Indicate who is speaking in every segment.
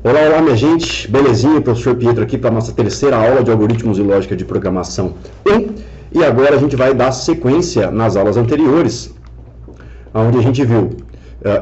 Speaker 1: Olá, olá minha gente, belezinha? Professor Pietro aqui para a nossa terceira aula de algoritmos e lógica de programação 1. E agora a gente vai dar sequência nas aulas anteriores, onde a gente viu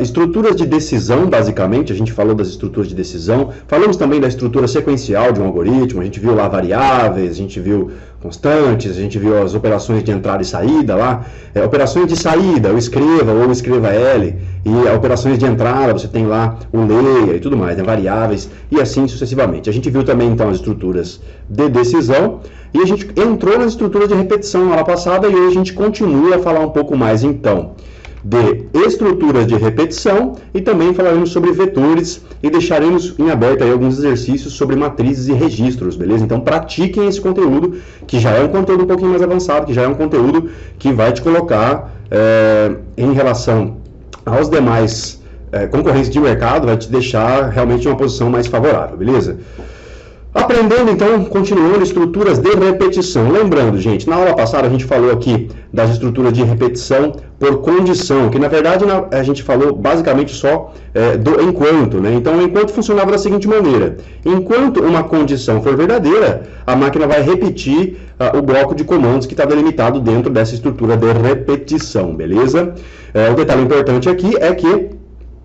Speaker 1: estruturas de decisão, basicamente, a gente falou das estruturas de decisão, falamos também da estrutura sequencial de um algoritmo, a gente viu lá variáveis, a gente viu constantes, a gente viu as operações de entrada e saída lá, operações de saída, o escreva ou escreva L, e operações de entrada, você tem lá o leia e tudo mais, né, variáveis, e assim sucessivamente. A gente viu também, então, as estruturas de decisão, e a gente entrou nas estruturas de repetição na aula passada, e hoje a gente continua a falar um pouco mais, então, de estruturas de repetição e também falaremos sobre vetores e deixaremos em aberto aí alguns exercícios sobre matrizes e registros, beleza? Então pratiquem esse conteúdo, que já é um conteúdo um pouquinho mais avançado, que já é um conteúdo que vai te colocar em relação aos demais concorrentes de mercado, vai te deixar realmente em uma posição mais favorável, beleza? Aprendendo, então, continuando estruturas de repetição. Lembrando, gente, na aula passada a gente falou aqui das estruturas de repetição por condição, que na verdade a gente falou basicamente só do enquanto, né? Então, o enquanto funcionava da seguinte maneira: enquanto uma condição for verdadeira, a máquina vai repetir o bloco de comandos que está delimitado dentro dessa estrutura de repetição, beleza? O detalhe importante aqui é que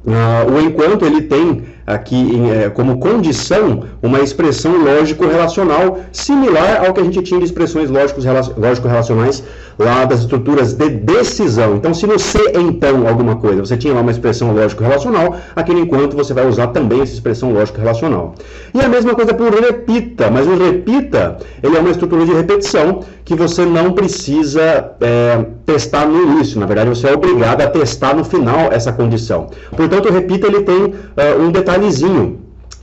Speaker 1: o enquanto ele tem aqui como condição uma expressão lógico-relacional similar ao que a gente tinha de expressões lógico-relacionais lá das estruturas de decisão. Então, se no se então alguma coisa, você tinha lá uma expressão lógico-relacional, aqui no enquanto você vai usar também essa expressão lógico-relacional. E a mesma coisa para o repita, mas o repita, ele é uma estrutura de repetição que você não precisa testar no início, na verdade você é obrigado a testar no final essa condição. Portanto, o repita ele tem um detalhezinho.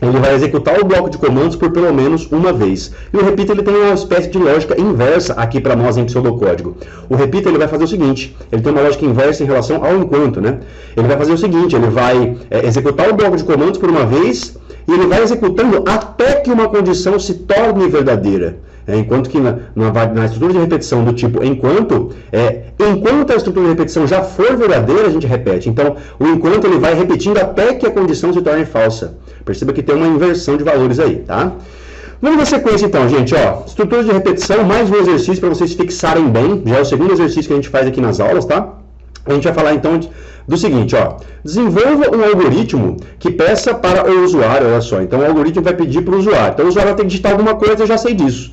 Speaker 1: Ele vai executar o bloco de comandos por pelo menos uma vez. E o repita ele tem uma espécie de lógica inversa aqui para nós em pseudocódigo. O repita ele vai fazer o seguinte, ele tem uma lógica inversa em relação ao enquanto, né? Ele vai fazer o seguinte, ele vai executar o bloco de comandos por uma vez e ele vai executando até que uma condição se torne verdadeira. Enquanto que na estrutura de repetição do tipo enquanto a estrutura de repetição já for verdadeira, a gente repete. Então, o enquanto ele vai repetindo até que a condição se torne falsa. Perceba que tem uma inversão de valores aí, tá? Vamos na sequência então, gente, ó. Estruturas de repetição, mais um exercício para vocês fixarem bem. Já é o segundo exercício que a gente faz aqui nas aulas, tá? A gente vai falar então do seguinte, ó. Desenvolva um algoritmo que peça para o usuário, olha só. Então, o algoritmo vai pedir para o usuário. Então, o usuário vai ter que digitar alguma coisa, eu já sei disso.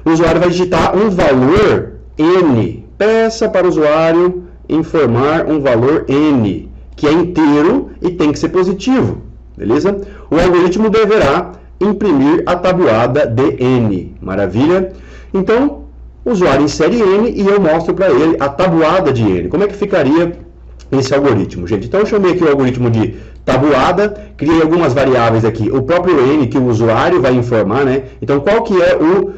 Speaker 1: O usuário vai digitar um valor N. Peça para o usuário informar um valor N, que é inteiro e tem que ser positivo, beleza? O algoritmo deverá imprimir a tabuada de N. Maravilha? Então, o usuário insere N e eu mostro para ele a tabuada de N. Como é que ficaria esse algoritmo, gente? Então, eu chamei aqui o algoritmo de tabuada, criei algumas variáveis aqui. O próprio N que o usuário vai informar, né? Então, qual que é o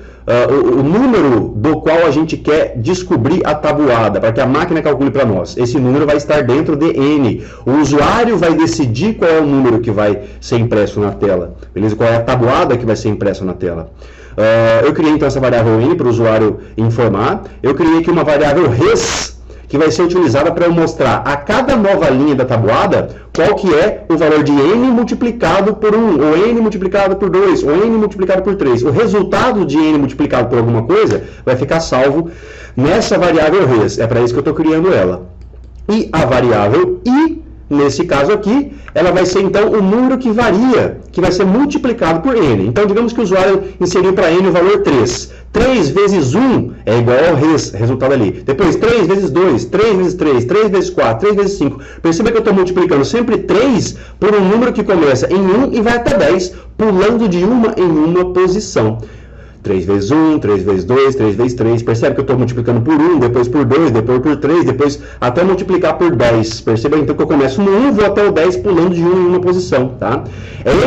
Speaker 1: número do qual a gente quer descobrir a tabuada, para que a máquina calcule para nós. Esse número vai estar dentro de N. O usuário vai decidir qual é o número que vai ser impresso na tela. Beleza? Qual é a tabuada que vai ser impressa na tela. Eu criei então essa variável N para o usuário informar. Eu criei aqui uma variável res, que vai ser utilizada para eu mostrar a cada nova linha da tabuada qual que é o valor de N multiplicado por 1, ou N multiplicado por 2, ou N multiplicado por 3. O resultado de N multiplicado por alguma coisa vai ficar salvo nessa variável res. É para isso que eu estou criando ela. E a variável I, nesse caso aqui, ela vai ser então o número que varia, que vai ser multiplicado por N. Então, digamos que o usuário inseriu para N o valor 3. 3 vezes 1 é igual ao res, resultado ali. Depois, 3 vezes 2, 3 vezes 3, 3 vezes 4, 3 vezes 5. Perceba que eu estou multiplicando sempre 3 por um número que começa em 1 e vai até 10, pulando de uma em uma posição. 3 vezes 1, 3 vezes 2, 3 vezes 3. Percebe que eu estou multiplicando por 1, depois por 2, depois por 3, depois até multiplicar por 10. Perceba então que eu começo no 1, vou até o 10 pulando de 1 em uma posição, tá?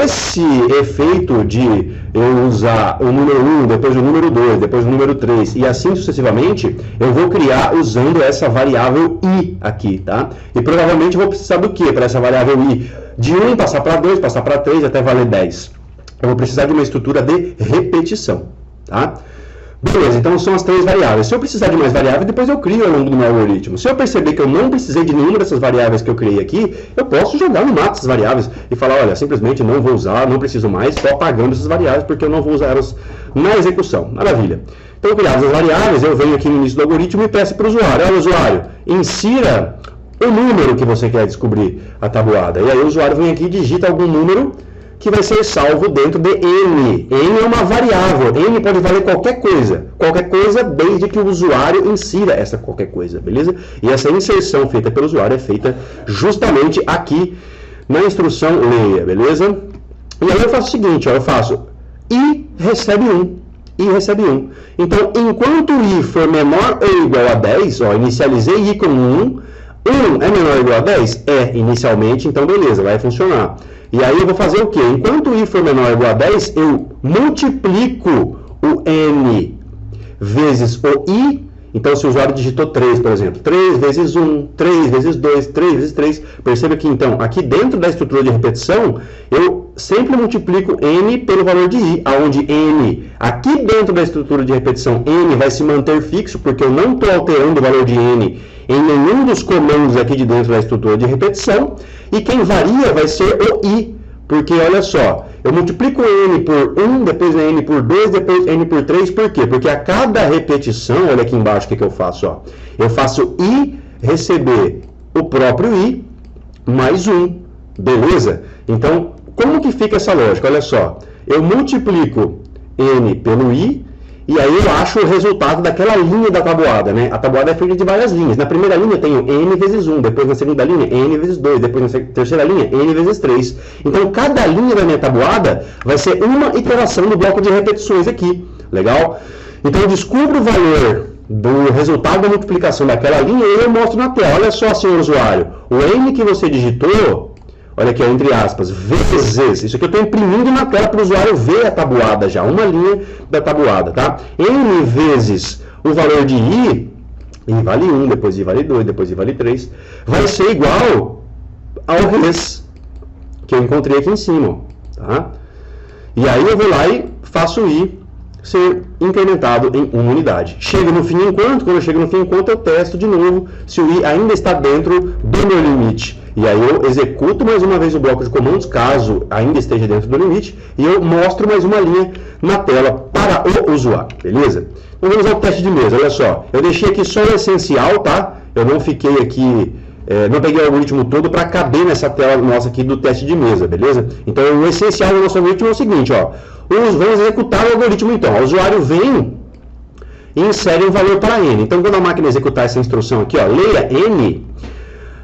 Speaker 1: Esse efeito de eu usar o número 1, depois o número 2, depois o número 3 e assim sucessivamente, eu vou criar usando essa variável I aqui, tá? E provavelmente eu vou precisar do que para essa variável I? De 1 passar para 2, passar para 3 até valer 10. Eu vou precisar de uma estrutura de repetição. Tá? Beleza, então são as 3 variáveis. Se eu precisar de mais variáveis, depois eu crio ao longo do meu algoritmo. Se eu perceber que eu não precisei de nenhuma dessas variáveis que eu criei aqui, eu posso jogar no mato essas variáveis e falar, olha, simplesmente não vou usar, não preciso mais, só apagando essas variáveis, porque eu não vou usar elas na execução. Maravilha. Então, criadas as variáveis, eu venho aqui no início do algoritmo e peço para o usuário, olha, usuário, insira o número que você quer descobrir a tabuada. E aí o usuário vem aqui e digita algum número que vai ser salvo dentro de n. N é uma variável, n pode valer qualquer coisa desde que o usuário insira essa qualquer coisa, beleza? E essa inserção feita pelo usuário é feita justamente aqui na instrução leia, beleza? E aí eu faço o seguinte, ó, eu faço i recebe 1, i recebe 1. Então, enquanto i for menor ou igual a 10, ó, inicializei i com 1 é menor ou igual a 10? É, inicialmente, então beleza, vai funcionar. E aí eu vou fazer o quê? Enquanto i for menor ou igual a 10, eu multiplico o n vezes o i. Então, se o usuário digitou 3, por exemplo, 3 vezes 1, 3 vezes 2, 3 vezes 3, perceba que, então, aqui dentro da estrutura de repetição, eu sempre multiplico n pelo valor de i, onde n, aqui dentro da estrutura de repetição, n vai se manter fixo, porque eu não estou alterando o valor de n em nenhum dos comandos aqui de dentro da estrutura de repetição, e quem varia vai ser o i, porque, olha só, eu multiplico n por 1, depois n por 2, depois n por 3, por quê? Porque a cada repetição, olha aqui embaixo o que eu faço, ó, eu faço i receber o próprio i mais 1, beleza? Então, como que fica essa lógica? Olha só, eu multiplico n pelo i, e aí eu acho o resultado daquela linha da tabuada, né? A tabuada é feita de várias linhas. Na primeira linha eu tenho n vezes 1, depois na segunda linha n vezes 2, depois na terceira linha n vezes 3. Então cada linha da minha tabuada vai ser uma iteração do bloco de repetições aqui. Legal? Então eu descubro o valor do resultado da multiplicação daquela linha e eu mostro na tela. Olha só, senhor usuário, o n que você digitou, olha aqui, ó, entre aspas, vezes, isso aqui eu estou imprimindo na tela para o usuário ver a tabuada já, uma linha da tabuada, tá? N vezes o valor de i vale 1, depois i vale 2, depois i vale 3, vai ser igual ao res que eu encontrei aqui em cima, tá? E aí eu vou lá e faço o i ser incrementado em uma unidade. Chego no fim enquanto, quando eu chego no fim enquanto, eu testo de novo se o i ainda está dentro do meu limite. E aí eu executo mais uma vez o bloco de comandos, caso ainda esteja dentro do limite, e eu mostro mais uma linha na tela para o usuário, beleza? Então vamos ao teste de mesa, olha só. Eu deixei aqui só o essencial, tá? Eu não fiquei aqui, não peguei o algoritmo todo para caber nessa tela nossa aqui do teste de mesa, beleza? Então o essencial do nosso algoritmo é o seguinte, ó. Vamos executar o algoritmo então. O usuário vem e insere um valor para n. Então quando a máquina executar essa instrução aqui, ó, leia n,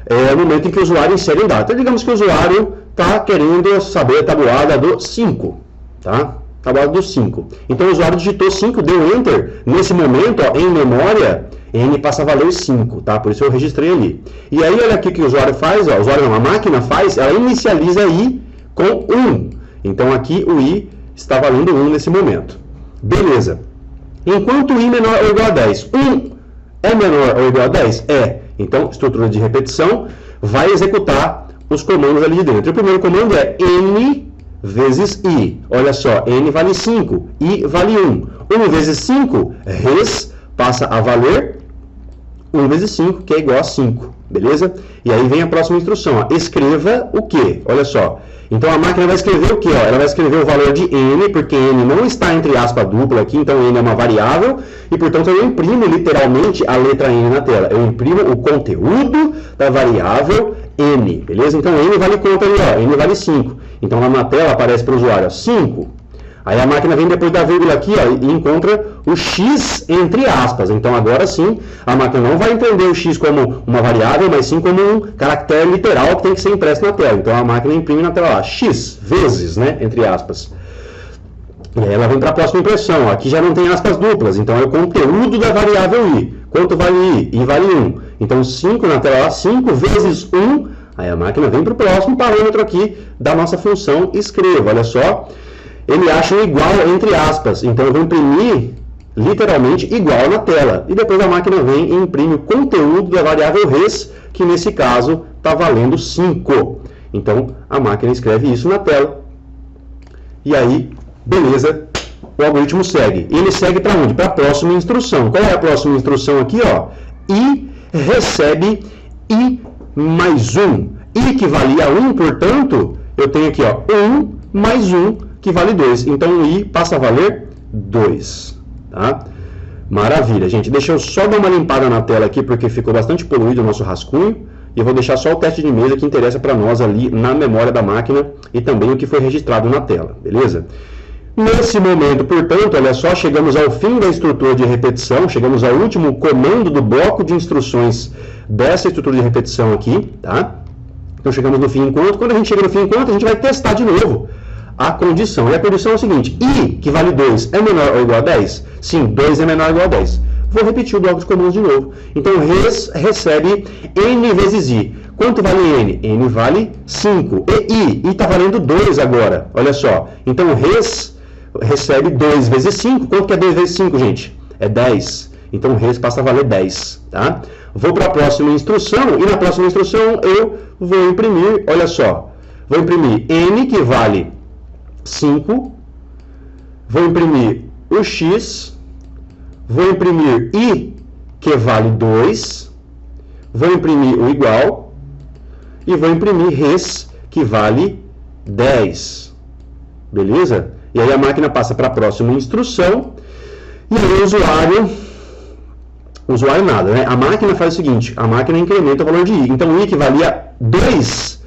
Speaker 1: é o momento em que o usuário insere um dado. Então, digamos que o usuário está querendo saber a tabuada do 5, tá? Tabuada do 5. Então, o usuário digitou 5, deu Enter. Nesse momento, ó, em memória, n passa a valer 5, tá? Por isso eu registrei ali. E aí, olha aqui o que o usuário faz, ó, o usuário não, a máquina faz, ela inicializa i com 1. Então, aqui o i está valendo 1 nesse momento. Beleza. Enquanto i menor ou igual a 10, 1 é menor ou igual a 10? É. Então, estrutura de repetição vai executar os comandos ali de dentro. O primeiro comando é n vezes i. Olha só, n vale 5, i vale 1. 1 vezes 5, res, passa a valer 1 vezes 5, que é igual a 5. Beleza? E aí vem a próxima instrução. Ó. Escreva o quê? Olha só. Então a máquina vai escrever o quê? Ó? Ela vai escrever o valor de n, porque n não está entre aspas dupla aqui, então n é uma variável, e portanto eu imprimo literalmente a letra n na tela. Eu imprimo o conteúdo da variável n, beleza? Então n vale quanto ali? Ó? N vale 5. Então lá na tela aparece para o usuário, ó, 5. Aí a máquina vem depois da vírgula aqui, ó, e encontra o x entre aspas. Então agora sim, a máquina não vai entender o x como uma variável, mas sim como um caractere literal que tem que ser impresso na tela. Então a máquina imprime na tela lá, x vezes, né, entre aspas. E aí ela vem para a próxima impressão. Ó. Aqui já não tem aspas duplas, então é o conteúdo da variável i. Quanto vale i? I vale 1. Então 5 na tela lá, 5 vezes 1. Aí a máquina vem para o próximo parâmetro aqui da nossa função escreva. Olha só. Ele acha um igual entre aspas, então eu vou imprimir literalmente igual na tela. E depois a máquina vem e imprime o conteúdo da variável res, que nesse caso está valendo 5. Então a máquina escreve isso na tela. E aí, beleza, o algoritmo segue. E ele segue para onde? Para a próxima instrução. Qual é a próxima instrução aqui? Ó? I recebe I mais 1. I que valia 1, portanto, eu tenho aqui ó, 1 mais 1 que vale 2. Então, o I passa a valer 2. Tá? Maravilha, gente. Deixa eu só dar uma limpada na tela aqui, porque ficou bastante poluído o nosso rascunho. E eu vou deixar só o teste de mesa que interessa para nós ali na memória da máquina e também o que foi registrado na tela, beleza? Nesse momento, portanto, olha só, chegamos ao fim da estrutura de repetição, chegamos ao último comando do bloco de instruções dessa estrutura de repetição aqui, tá? Então chegamos no fim enquanto. Quando a gente chega no fim enquanto, a gente vai testar de novo a condição. E a condição é o seguinte: I, que vale 2, é menor ou igual a 10? Sim, 2 é menor ou igual a 10. Vou repetir o bloco de comandos de novo. Então, res recebe N vezes I. Quanto vale N? N vale 5. E I? I está valendo 2 agora. Olha só. Então, res recebe 2 vezes 5. Quanto que é 2 vezes 5, gente? É 10. Então, res passa a valer 10. Tá? Vou para a próxima instrução. E na próxima instrução, eu vou imprimir, olha só. Vou imprimir N, que vale 5. Vou imprimir o X. Vou imprimir I, que vale 2. Vou imprimir o igual. E vou imprimir res, que vale 10. Beleza? E aí a máquina passa para a próxima instrução. E aí o usuário nada, né? A máquina faz o seguinte: a máquina incrementa o valor de I. Então o I que valia 2.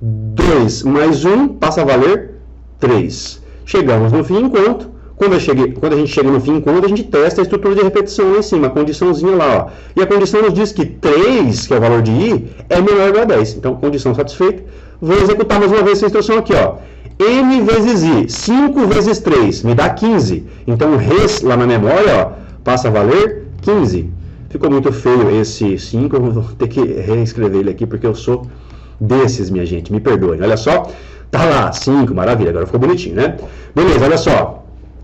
Speaker 1: 2 mais 1 passa a valer 3. Chegamos no fim enquanto. Quando a gente chega no fim enquanto, a gente testa a estrutura de repetição lá em cima, a condiçãozinha lá. Ó. E a condição nos diz que 3, que é o valor de I, é menor ou igual a 10. Então, condição satisfeita. Vou executar mais uma vez essa instrução aqui. Ó. N vezes I, 5 vezes 3, me dá 15. Então, o res lá na memória ó, passa a valer 15. Ficou muito feio esse 5, eu vou ter que reescrever ele aqui, porque eu sou desses, minha gente. Me perdoem. Olha só, tá lá, 5, maravilha. Agora ficou bonitinho, né? Beleza, olha só.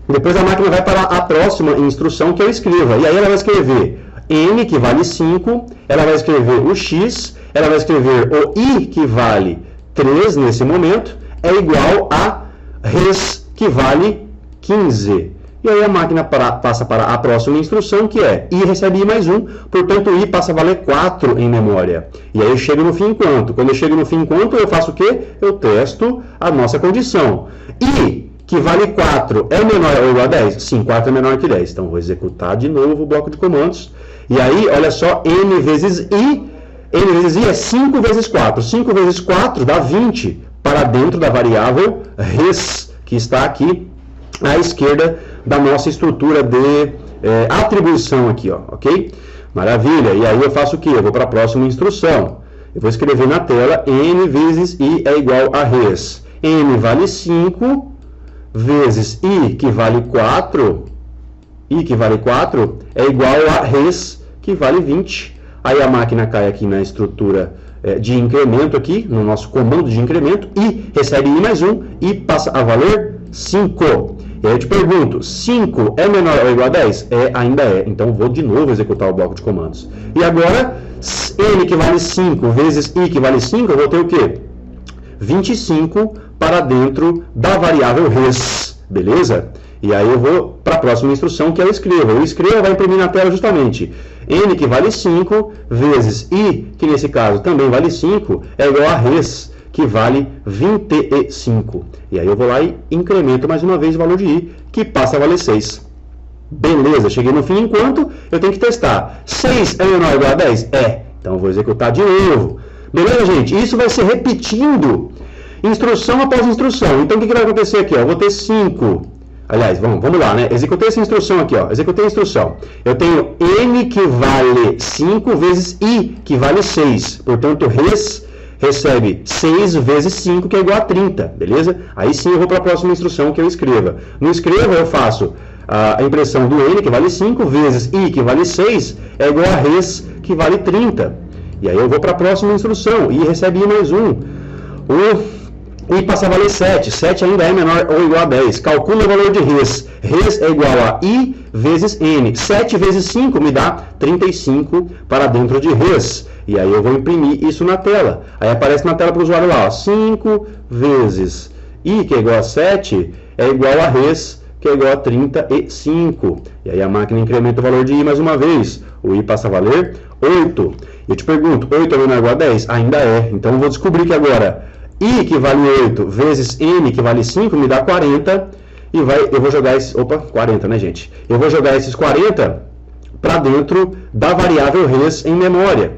Speaker 1: Depois a máquina vai para a próxima instrução que eu escreva. E aí ela vai escrever N, que vale 5. Ela vai escrever o X. Ela vai escrever o I, que vale 3 nesse momento. É igual a res, que vale 15. E aí a máquina passa para a próxima instrução, que é I recebe I mais 1. Portanto, I passa a valer 4 em memória. E aí eu chego no fim enquanto. Quando eu chego no fim enquanto, eu faço o quê? Eu testo a nossa condição. I, que vale 4, é menor ou igual a 10? Sim, 4 é menor que 10. Então, vou executar de novo o bloco de comandos. E aí, olha só, N vezes I. N vezes I é 5 vezes 4. 5 vezes 4 dá 20 para dentro da variável res, que está aqui à esquerda da nossa estrutura de atribuição aqui, ó, ok? Maravilha. E aí eu faço o quê? Eu vou para a próxima instrução. Eu vou escrever na tela N vezes I é igual a res. N vale 5. Vezes I, que vale 4, I, que vale 4, é igual a res, que vale 20. Aí a máquina cai aqui na estrutura de incremento, aqui, no nosso comando de incremento, I recebe I mais 1, I passa a valer 5. E aí eu te pergunto, 5 é menor ou igual a 10? Ainda é. Então vou de novo executar o bloco de comandos. E agora, N, que vale 5, vezes I, que vale 5, eu vou ter o quê? 25 para dentro da variável res, beleza? E aí eu vou para a próxima instrução, que é o escreva. O escreva vai imprimir na tela justamente N, que vale 5, vezes I, que nesse caso também vale 5, é igual a res, que vale 25. E aí eu vou lá e incremento mais uma vez o valor de I, que passa a valer 6. Beleza, cheguei no fim enquanto eu tenho que testar. 6 é menor ou igual a 10? É. Então eu vou executar de novo. Beleza, gente? Isso vai ser repetindo instrução após instrução. Então, o que vai acontecer aqui? Ó? Eu vou ter 5. Aliás, vamos lá, né? Executei essa instrução aqui, ó. Executei a instrução. Eu tenho N, que vale 5, vezes I, que vale 6. Portanto, res recebe 6 vezes 5, que é igual a 30. Beleza? Aí sim eu vou para a próxima instrução, que eu escreva. No escreva, eu faço a impressão do N, que vale 5, vezes I, que vale 6, é igual a res, que vale 30. E aí eu vou para a próxima instrução. I recebe I mais 1. I passa a valer 7. 7 ainda é menor ou igual a 10. Calcula o valor de res. Res é igual a I vezes N. 7 vezes 5 me dá 35 para dentro de res. E aí eu vou imprimir isso na tela. Aí aparece na tela para o usuário lá. Ó, 5 vezes I, que é igual a 7, é igual a res, que é igual a 35. E aí a máquina incrementa o valor de i mais uma vez. O i passa a valer 8. Eu te pergunto, 8 é menor ou igual a 10? Ainda é. Então eu vou descobrir que agora i que vale 8 vezes n que vale 5 me dá 40. E eu vou jogar esses... Opa, 40, né, gente? Eu vou jogar esses 40 para dentro da variável res em memória.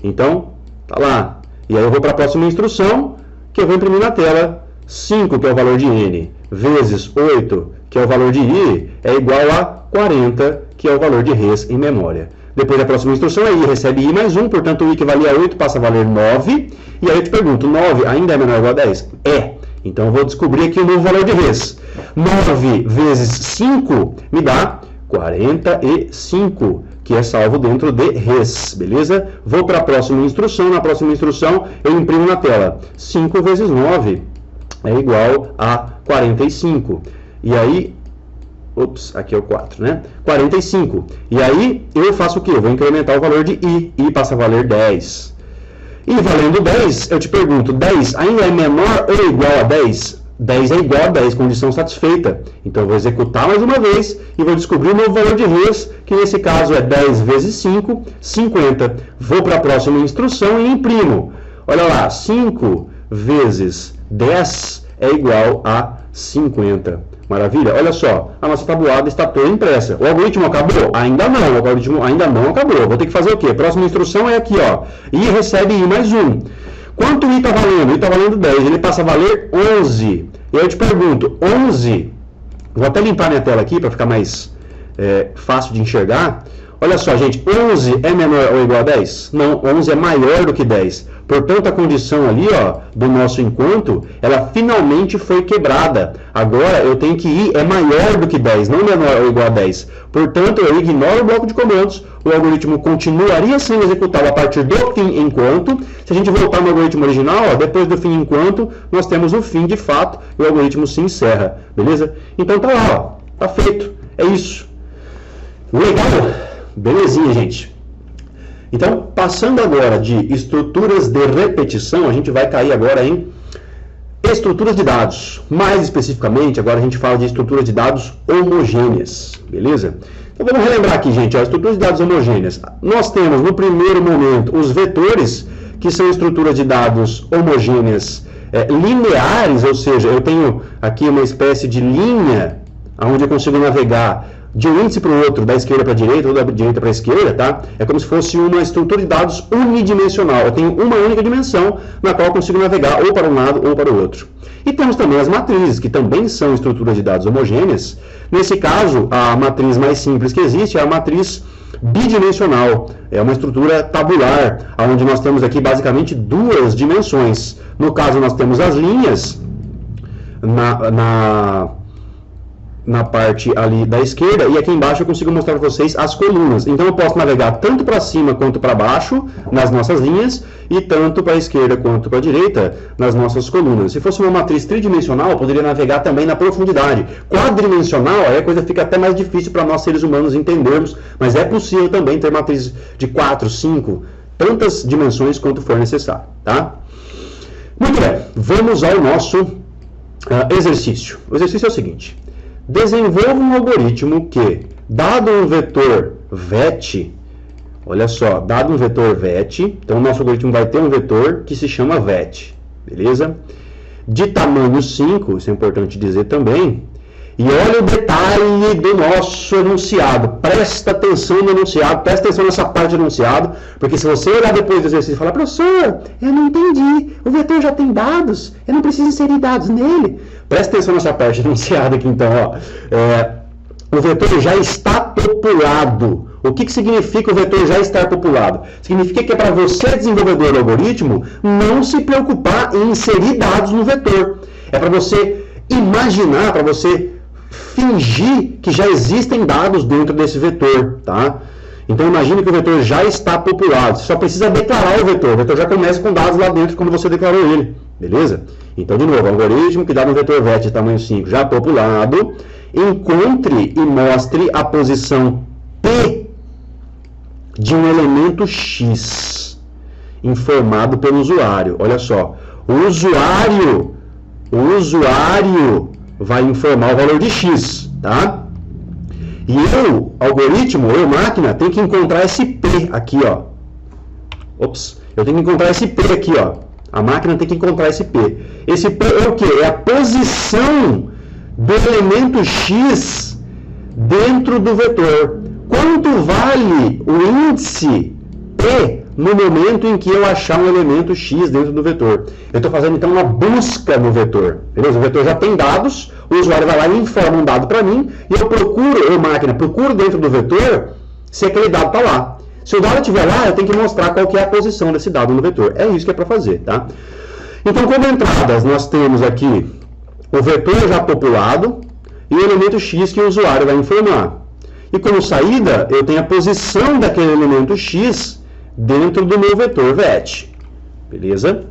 Speaker 1: Então, tá lá. E aí eu vou para a próxima instrução, que eu vou imprimir na tela. 5, que é o valor de n, vezes 8, que é o valor de i, é igual a 40, que é o valor de res em memória. Depois da próxima instrução, i recebe i mais 1, portanto o i que valia 8 passa a valer 9. E aí eu te pergunto, 9 ainda é menor ou igual a 10? É. Então eu vou descobrir aqui o novo valor de res. 9 vezes 5 me dá 45, que é salvo dentro de res, beleza? Vou para a próxima instrução. Na próxima instrução eu imprimo na tela. 5 vezes 9 é igual a 45. E aí... Ops, aqui é o 4, né? 45. E aí eu faço o quê? Eu vou incrementar o valor de i. I passa a valer 10. E valendo 10, eu te pergunto, 10 ainda é menor ou igual a 10? 10 é igual a 10, condição satisfeita. Então eu vou executar mais uma vez e vou descobrir o novo valor de res, que nesse caso é 10 vezes 5, 50. Vou para a próxima instrução e imprimo. Olha lá, 5 vezes 10 é igual a 50. Maravilha? Olha só, a nossa tabuada está toda impressa. O algoritmo acabou? Ainda não, o algoritmo ainda não acabou. Vou ter que fazer o quê? A próxima instrução é aqui, ó. I recebe I mais 1. Quanto i está valendo? I está valendo 10, ele passa a valer 11. E aí eu te pergunto, 11, vou até limpar minha tela aqui para ficar mais fácil de enxergar. Olha só, gente, 11 é menor ou igual a 10? Não, 11 é maior do que 10. Portanto, a condição ali, ó, do nosso enquanto, ela finalmente foi quebrada. Agora, eu tenho que i é maior do que 10, não menor ou igual a 10. Portanto, eu ignoro o bloco de comandos, o algoritmo continuaria sendo executado a partir do fim enquanto. Se a gente voltar no algoritmo original, ó, depois do fim enquanto, nós temos o fim de fato e o algoritmo se encerra, beleza? Então tá lá, ó, tá feito, é isso. Legal? Belezinha, gente. Então, passando agora de estruturas de repetição, a gente vai cair agora em estruturas de dados. Mais especificamente, agora a gente fala de estruturas de dados homogêneas, beleza? Então, vamos relembrar aqui, gente, ó, estruturas de dados homogêneas. Nós temos, no primeiro momento, os vetores, que são estruturas de dados homogêneas lineares, ou seja, eu tenho aqui uma espécie de linha onde eu consigo navegar de um índice para o outro, da esquerda para a direita ou da direita para a esquerda, tá? É como se fosse uma estrutura de dados unidimensional. Eu tenho uma única dimensão na qual eu consigo navegar ou para um lado ou para o outro. E temos também as matrizes, que também são estruturas de dados homogêneas. Nesse caso, a matriz mais simples que existe é a matriz bidimensional. É uma estrutura tabular, onde nós temos aqui basicamente duas dimensões. No caso, nós temos as linhas na parte ali da esquerda, e aqui embaixo eu consigo mostrar para vocês as colunas. Então eu posso navegar tanto para cima quanto para baixo nas nossas linhas, e tanto para a esquerda quanto para a direita nas nossas colunas. Se fosse uma matriz tridimensional, eu poderia navegar também na profundidade. Quadridimensional, aí a coisa fica até mais difícil para nós seres humanos entendermos, mas é possível também ter matriz de 4, 5, tantas dimensões quanto for necessário, tá? Muito bem, vamos ao nosso exercício. O exercício é o seguinte: desenvolva um algoritmo que, dado um vetor VET, olha só, dado um vetor VET, então o nosso algoritmo vai ter um vetor que se chama VET, beleza? De tamanho 5, isso é importante dizer também, e olha o detalhe do nosso enunciado, presta atenção no enunciado, presta atenção nessa parte do enunciado, porque se você olhar depois do exercício e falar, professor, eu não entendi, o vetor já tem dados, eu não preciso inserir dados nele. Presta atenção nessa parte do enunciado aqui, então, ó. O vetor já está populado. O que significa o vetor já estar populado? Significa que é para você, desenvolvedor do algoritmo, não se preocupar em inserir dados no vetor. É para você imaginar, para você fingir que já existem dados dentro desse vetor, tá? Então imagine que o vetor já está populado. Você só precisa declarar o vetor já começa com dados lá dentro quando você declarou ele, beleza? Então, de novo, algoritmo que dá no vetor VET de tamanho 5 já populado, encontre e mostre a posição P de um elemento X informado pelo usuário. Olha só, o usuário vai informar o valor de X. tá? E eu, algoritmo, eu, máquina, tenho que encontrar esse P aqui, ó. Ops, eu tenho que encontrar esse P aqui, ó. A máquina tem que encontrar esse P. Esse P é o quê? É a posição do elemento X dentro do vetor. Quanto vale o índice P no momento em que eu achar um elemento X dentro do vetor? Eu estou fazendo, então, uma busca no vetor. Beleza? O vetor já tem dados, o usuário vai lá e informa um dado para mim, e eu procuro, eu, máquina, procuro dentro do vetor se aquele dado está lá. Se o dado estiver lá, eu tenho que mostrar qual que é a posição desse dado no vetor. É isso que é para fazer, tá? Então, como entradas, nós temos aqui o vetor já populado e o elemento X que o usuário vai informar. E como saída, eu tenho a posição daquele elemento X dentro do meu vetor VET. Beleza?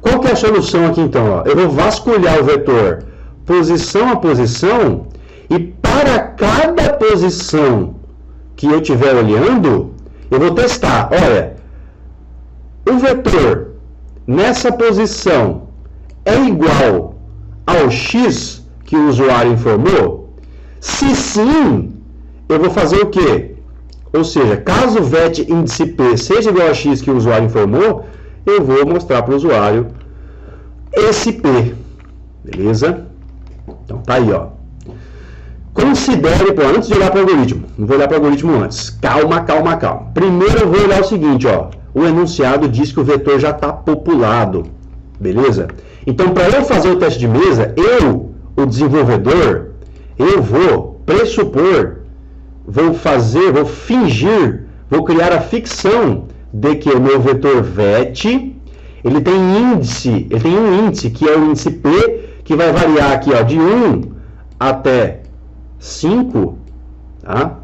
Speaker 1: Qual que é a solução aqui, então? Ó? Eu vou vasculhar o vetor posição a posição e para cada posição que eu estiver olhando, eu vou testar. Olha, o vetor nessa posição é igual ao X que o usuário informou? Se sim, eu vou fazer o quê? Ou seja, caso o VET índice P seja igual a X que o usuário informou, eu vou mostrar para o usuário esse P. Beleza? Então tá aí, ó. Considere, antes de olhar para o algoritmo, não vou olhar para o algoritmo antes. Calma, calma, calma. Primeiro eu vou olhar o seguinte, ó. O enunciado diz que o vetor já está populado. Beleza? Então, para eu fazer o teste de mesa, eu, o desenvolvedor, eu vou pressupor, vou fingir, vou criar a ficção de que o meu vetor VET, ele tem um índice que é o índice P, que vai variar aqui, ó, de 1 até 5, tá?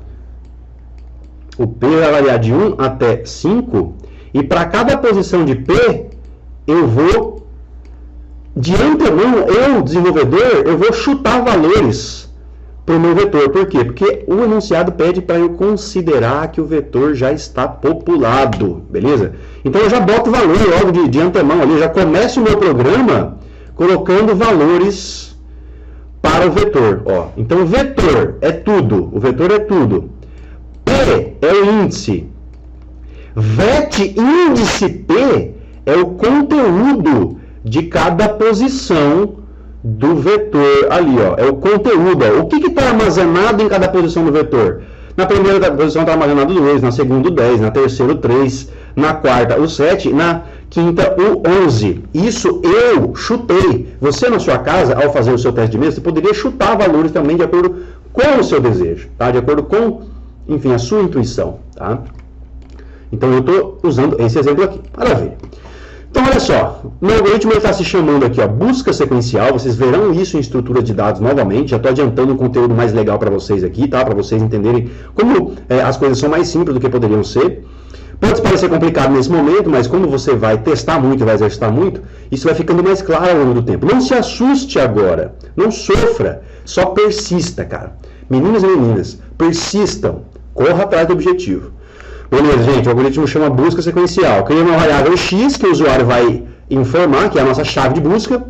Speaker 1: O P vai variar de 1 até 5, e para cada posição de P, eu vou, de antemão, eu, desenvolvedor, eu vou chutar valores para o meu vetor. Por quê? Porque o enunciado pede para eu considerar que o vetor já está populado, beleza? Então eu já boto valor logo de antemão ali, já começo o meu programa colocando valores para o vetor. Ó. Então, o vetor é tudo. O vetor é tudo. P é o índice. VET índice P é o conteúdo de cada posição do vetor ali. Ó. É o conteúdo. Ó. O que está armazenado em cada posição do vetor? Na primeira posição está armazenado 2, na segunda o 10, na terceira o 3, na quarta o 7, na quinta o 11. Isso eu chutei. Você, na sua casa, ao fazer o seu teste de mesa, você poderia chutar valores também de acordo com o seu desejo, tá? De acordo com, enfim, a sua intuição, tá? Então, eu estou usando esse exemplo aqui. Maravilha. Então, olha só. O meu algoritmo está se chamando aqui, ó, busca sequencial. Vocês verão isso em estrutura de dados novamente. Já estou adiantando um conteúdo mais legal para vocês aqui, tá? Para vocês entenderem como as coisas são mais simples do que poderiam ser. Pode parecer complicado nesse momento, mas quando você vai testar muito, vai exercitar muito, isso vai ficando mais claro ao longo do tempo. Não se assuste agora, não sofra, só persista, cara. Meninos e meninas, persistam, corra atrás do objetivo. Beleza, gente, o algoritmo chama busca sequencial. Cria uma variável X que o usuário vai informar, que é a nossa chave de busca.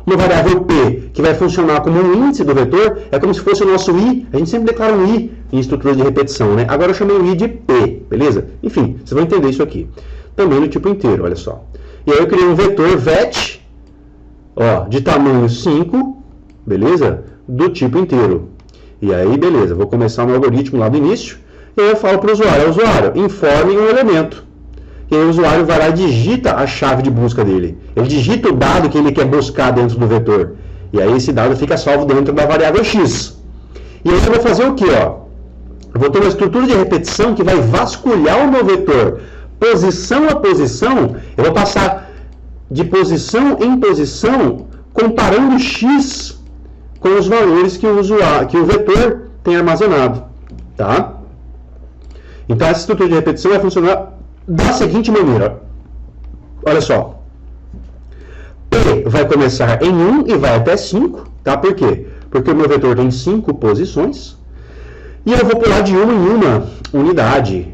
Speaker 1: Uma variável P, que vai funcionar como um índice do vetor, é como se fosse o nosso I. A gente sempre declara um I em estrutura de repetição, né? Agora eu chamei o I de P, beleza? Enfim, vocês vão entender isso aqui. Também no tipo inteiro, olha só. E aí eu criei um vetor VET, ó, de tamanho 5, beleza? Do tipo inteiro. E aí, beleza, vou começar o meu algoritmo lá do início. E aí eu falo para o usuário, informe um elemento. E aí o usuário vai lá e digita a chave de busca dele. Ele digita o dado que ele quer buscar dentro do vetor. E aí esse dado fica salvo dentro da variável X. E aí eu vou fazer o quê? Ó? Eu vou ter uma estrutura de repetição que vai vasculhar o meu vetor. Posição a posição, eu vou passar de posição em posição, comparando X com os valores que o vetor tem armazenado. Tá? Então essa estrutura de repetição vai funcionar da seguinte maneira. Olha só. P vai começar em 1 e vai até 5. Tá? Por quê? Porque o meu vetor tem 5 posições. E eu vou pular de uma em uma unidade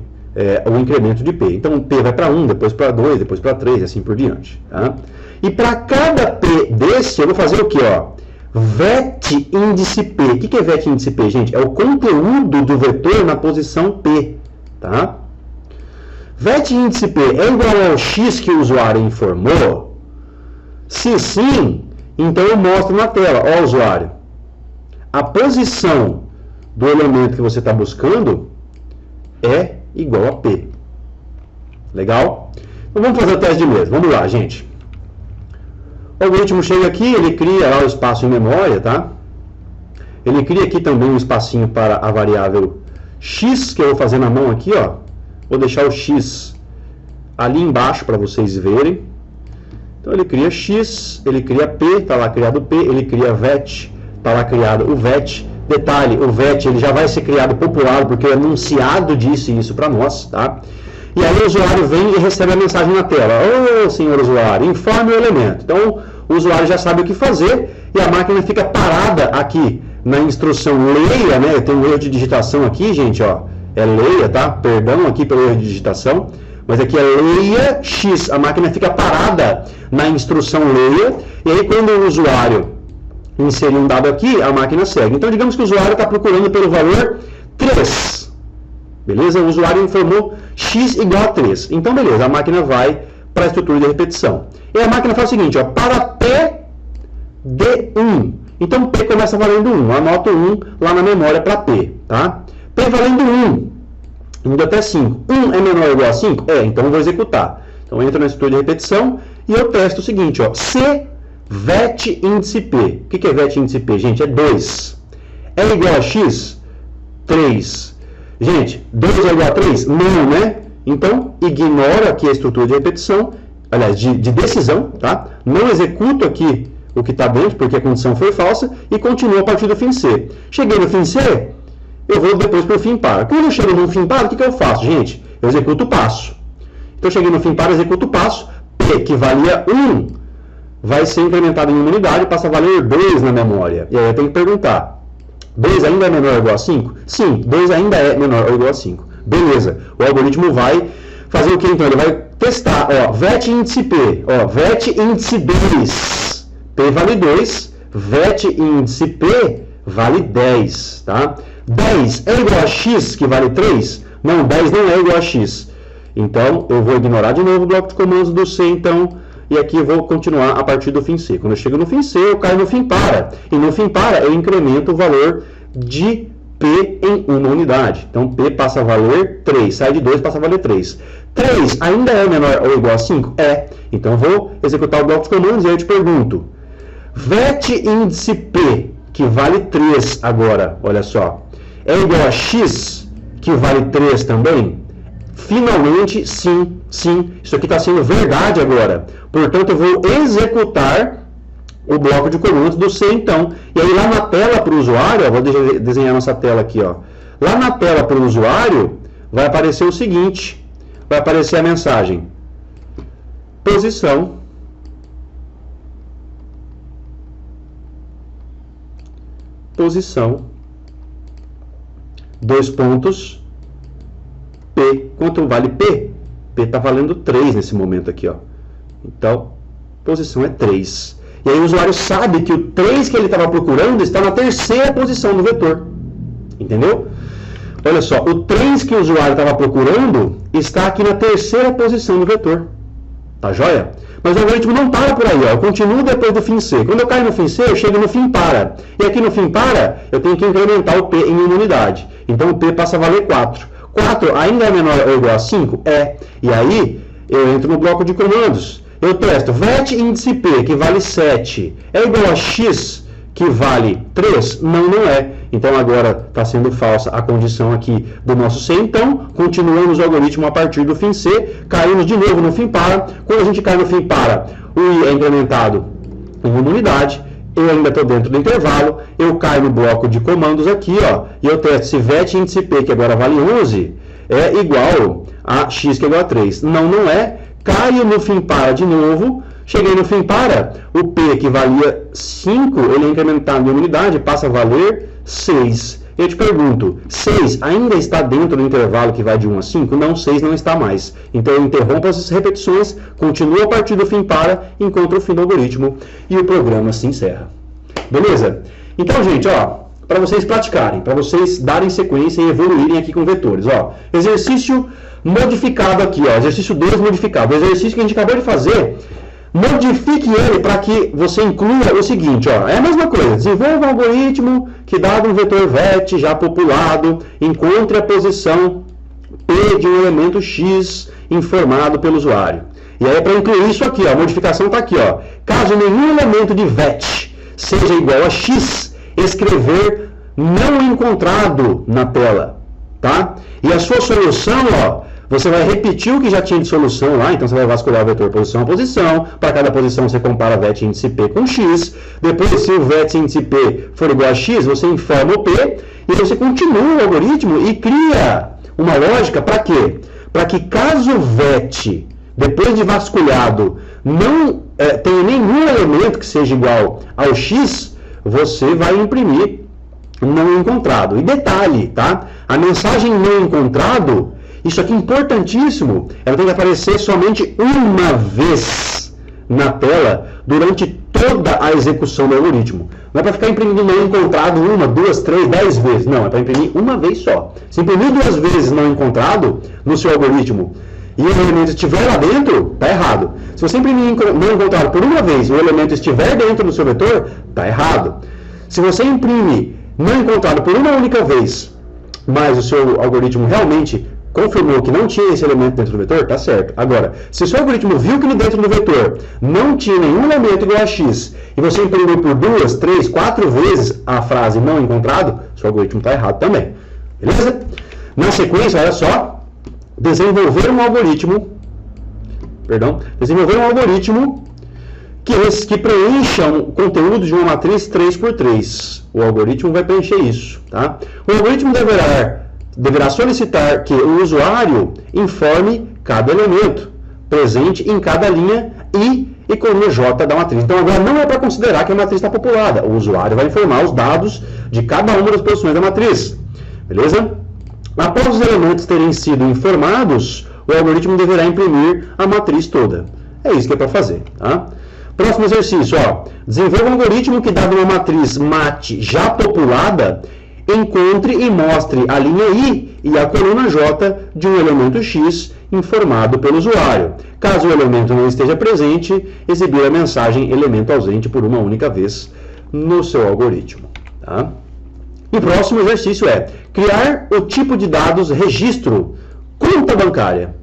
Speaker 1: o incremento de P. Então P vai para 1, depois para 2, depois para 3 e assim por diante. Tá? E para cada P desse, eu vou fazer o quê? Ó? vet índice P. O que é vet índice P, gente? É o conteúdo do vetor na posição P, tá? Vet índice P é igual ao x que o usuário informou? Se sim, então eu mostro na tela. Ó, usuário, a posição do elemento que você está buscando é igual a P. Legal? Então vamos fazer o teste de mesmo. Vamos lá, gente. O algoritmo chega aqui, ele cria lá o espaço em memória, tá? Ele cria aqui também um espacinho para a variável x, que eu vou fazer na mão aqui, ó. Vou deixar o x ali embaixo para vocês verem. Então ele cria x, ele cria p, está lá criado p, ele cria vet, está lá criado o vet. Detalhe, o vet ele já vai ser criado populado, porque o enunciado disse isso para nós, tá? E aí o usuário vem e recebe a mensagem na tela. Ô, senhor usuário, informe o elemento. Então, o usuário já sabe o que fazer e a máquina fica parada aqui na instrução leia, né? Tem um erro de digitação aqui, gente, ó. É leia, tá? Perdão aqui pelo erro de digitação. Mas aqui é leia x. A máquina fica parada na instrução leia. E aí, quando o usuário inserir um dado aqui, a máquina segue. Então, digamos que o usuário está procurando pelo valor 3. Beleza? O usuário informou x igual a 3. Então, beleza, a máquina vai para a estrutura de repetição. E a máquina faz o seguinte, ó, para P de 1. Então, P começa valendo 1. Anoto 1 lá na memória para P, tá? P valendo 1, indo até 5. 1 é menor ou igual a 5? É, então eu vou executar. Então, eu entro na estrutura de repetição e eu testo o seguinte, ó, C vet índice P. O que é vet índice P, gente? É 2. É igual a x? 3. Gente, 2 é igual a 3? Não, né? Então, ignoro aqui a estrutura de repetição, aliás, de decisão, tá? Não executo aqui o que está dentro, porque a condição foi falsa, e continuo a partir do fim C. Cheguei no fim C, eu vou depois para o fim para. Quando eu chego no fim para, o que eu faço, gente? Eu executo o passo. Então, cheguei no fim para, executo o passo, P, que valia 1, vai ser incrementado em uma unidade e passa a valer 2 na memória. E aí eu tenho que perguntar, 2 ainda é menor ou igual a 5? Sim, 2 ainda é menor ou igual a 5. Beleza, o algoritmo vai fazer o que então? Ele vai testar, ó, vet índice P, ó, vet índice 2, P vale 2, vet índice P vale 10, tá? 10 é igual a x, que vale 3? Não, 10 não é igual a x. Então, eu vou ignorar de novo o bloco de comandos do C, então, e aqui eu vou continuar a partir do fim C. Quando eu chego no fim C, eu caio no fim para. E no fim para, eu incremento o valor de P em uma unidade. Então, P passa a valer 3. Sai de 2, passa a valer 3. 3 ainda é menor ou igual a 5? É. Então, eu vou executar o bloco de comandos e aí eu te pergunto. Vet índice P, que vale 3 agora, olha só, é igual a x, que vale 3 também? Finalmente, sim, sim. Isso aqui está sendo verdade agora. Portanto, eu vou executar o bloco de comandos do C, então. E aí, lá na tela para o usuário, ó, vou desenhar nossa tela aqui, ó. Lá na tela para o usuário, vai aparecer o seguinte. Vai aparecer a mensagem. Posição. Posição. 2 pontos. P. Quanto vale P? P está valendo 3 nesse momento aqui, ó. Então, posição é 3. E aí o usuário sabe que o 3 que ele estava procurando está na terceira posição do vetor. Entendeu? Olha só, o 3 que o usuário estava procurando está aqui na terceira posição do vetor. Tá joia? Mas o algoritmo não para por aí, ó. Eu continuo depois do fim C. Quando eu caio no fim C, eu chego no fim para. E aqui no fim para, eu tenho que incrementar o P em uma unidade. Então o P passa a valer 4. 4 ainda é menor ou igual a 5? É. E aí, eu entro no bloco de comandos. Eu testo vet índice P, que vale 7, é igual a x, que vale 3? Não, não é. Então, agora está sendo falsa a condição aqui do nosso C. Então, continuamos o algoritmo a partir do fim C. Caímos de novo no fim para. Quando a gente cai no fim para, o I é incrementado em uma unidade. Eu ainda estou dentro do intervalo, eu caio no bloco de comandos aqui, ó, e eu testo se vet índice P, que agora vale 11, é igual a x, que é igual a 3. Não, não é. Caio no fim para de novo, cheguei no fim para, o P, que valia 5, ele é incrementado em uma unidade, passa a valer 6. Eu te pergunto, 6 ainda está dentro do intervalo que vai de 1 a 5? Não, 6 não está mais. Então eu interrompo essas repetições, continuo a partir do fim para, encontro o fim do algoritmo e o programa se encerra. Beleza? Então, gente, ó, para vocês praticarem, para vocês darem sequência e evoluírem aqui com vetores, ó. Exercício modificado aqui, ó. Exercício 2 modificado. O exercício que a gente acabou de fazer, modifique ele para que você inclua o seguinte, ó. É a mesma coisa. Desenvolva um algoritmo que, dado um vetor VET já populado, encontre a posição P de um elemento X informado pelo usuário. E aí, para incluir isso aqui, ó, a modificação está aqui, ó. Caso nenhum elemento de VET seja igual a X, escrever não encontrado na tela, tá? E a sua solução, ó, você vai repetir o que já tinha de solução lá, então você vai vasculhar o vetor posição a posição, para cada posição você compara VET índice P com X, depois se o VET índice P for igual a X, você informa o P, e você continua o algoritmo e cria uma lógica para quê? Para que caso o VET, depois de vasculhado, não tenha nenhum elemento que seja igual ao X, você vai imprimir não encontrado. E detalhe, tá? A mensagem não encontrado, isso aqui é importantíssimo, ela tem que aparecer somente uma vez na tela durante toda a execução do algoritmo. Não é para ficar imprimindo não encontrado 1, 2, 3, 10 vezes. Não, é para imprimir uma vez só. Se imprimir 2 vezes não encontrado no seu algoritmo e o elemento estiver lá dentro, está errado. Se você imprimir não encontrado por uma vez e o elemento estiver dentro do seu vetor, está errado. Se você imprime não encontrado por uma única vez, mas o seu algoritmo realmente confirmou que não tinha esse elemento dentro do vetor, está certo. Agora, se o seu algoritmo viu que dentro do vetor não tinha nenhum elemento igual a X, e você imprimiu por 2, 3, 4 vezes a frase não encontrado, seu algoritmo está errado também. Beleza? Na sequência, olha só, desenvolver um algoritmo que preencha um conteúdo de uma matriz 3x3. O algoritmo vai preencher isso, tá? O algoritmo deverá solicitar que o usuário informe cada elemento presente em cada linha e coluna J da matriz. Então agora não é para considerar que a matriz está populada. O usuário vai informar os dados de cada uma das posições da matriz. Beleza? Após os elementos terem sido informados, o algoritmo deverá imprimir a matriz toda. É isso que é para fazer, tá? Próximo exercício, ó. Desenvolva um algoritmo que, dado uma matriz MAT já populada, encontre e mostre a linha I e a coluna J de um elemento X informado pelo usuário. Caso o elemento não esteja presente, exibir a mensagem elemento ausente por uma única vez no seu algoritmo. Tá? E o próximo exercício é criar o tipo de dados registro conta bancária,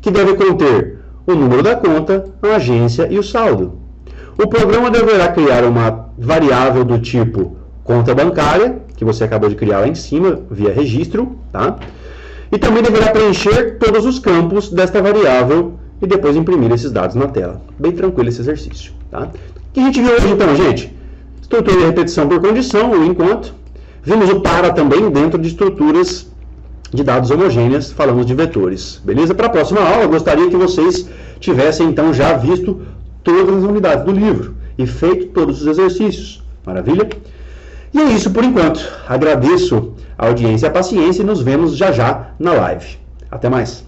Speaker 1: que deve conter o número da conta, a agência e o saldo. O programa deverá criar uma variável do tipo conta bancária, que você acabou de criar lá em cima, via registro, tá? E também deverá preencher todos os campos desta variável e depois imprimir esses dados na tela. Bem tranquilo esse exercício, tá? O que a gente viu hoje então, gente? Estrutura de repetição por condição, o enquanto. Vimos o para também dentro de estruturas de dados homogêneas, falamos de vetores. Beleza? Para a próxima aula, eu gostaria que vocês tivessem então já visto todas as unidades do livro e feito todos os exercícios. Maravilha? E é isso por enquanto. Agradeço a audiência e a paciência e nos vemos já já na live. Até mais!